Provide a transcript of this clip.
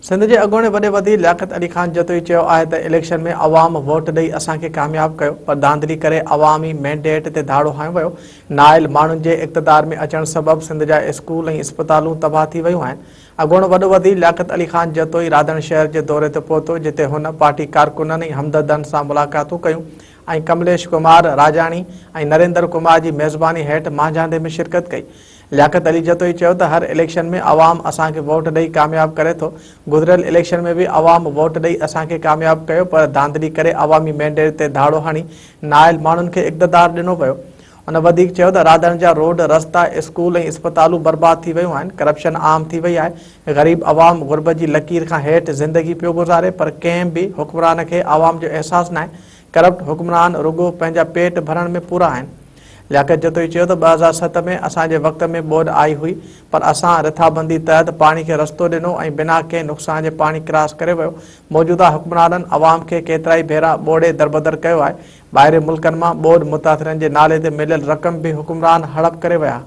सिंध के अॻूणे वॾे वज़ीर लियाकत अली ख़ान जतोई चयो आहे त इलेक्शन में अवाम वोट ॾेई असांखे कामयाब कयो, पर धांधली करे अवामी मैंडेट ते धाड़ो हयो वियो। नाइल माण्हुनि जे इक़्तिदार में अचण सबबि सिंध जा स्कूल ऐं इस्पतालूं तबाह थी वियूं आहिनि। अॻूणो वॾो वज़ीर लियाकत अली ख़ान जतोई राधन शहर जे दौरे ते पहुतो, जिते हुन पार्टी कारकुननि ऐं हमदर्दनि सां मुलाक़ातूं कयूं ऐं कमलेश कुमार राजाणी ऐं नरेंद्र कुमार जी मेज़बानी हेठि मांझांदे में शिरकत कई। लियाकत अली जतोई चयो त हर इलेक्शन में अवाम असांखे वोट ॾेई कामयाब करे थो। गुज़िरियल इलेक्शन में भी अवाम वोट ॾेई असांखे कामयाब कयो, पर धांधली करे अवामी मैंडेट ते धाड़ो हणी नाइल माण्हुनि खे इक़्तिदार ॾिनो वियो। उन वधीक चयो त राधन जा रोड रस्ता स्कूल ऐं इस्पतालूं बर्बाद थी वियूं आहिनि। करप्शन आम थी वई आहे। ग़रीब अवाम गुरबत जी लकीर खां हेठि ज़िंदगी पियो गुज़ारे, पर कंहिं बि हुक्मरान खे अवाम जो अहसासु नाहे। करप्ट हुक्मरान रुगो पंहिंजा पेट भरण में पूरा आहिनि। लियाकत जतोई चयो त 2007 में असांजे वक़्त में ॿोॾि आई हुई, पर असां रिथाबंदी तहत पाणी खे रस्तो ॾिनो ऐं बिना कंहिं नुक़सान जे पाणी क्रॉस करे वियो। मौजूदा हुक्मराननि अवाम खे केतिराई भेरा ॿोॾे दरबदर कयो आहे। ॿाहिरि मुल्कनि मां ॿोॾि मुतासिरनि जे नाले ते मिलियल रक़म बि हुक्मरान हड़प करे विया।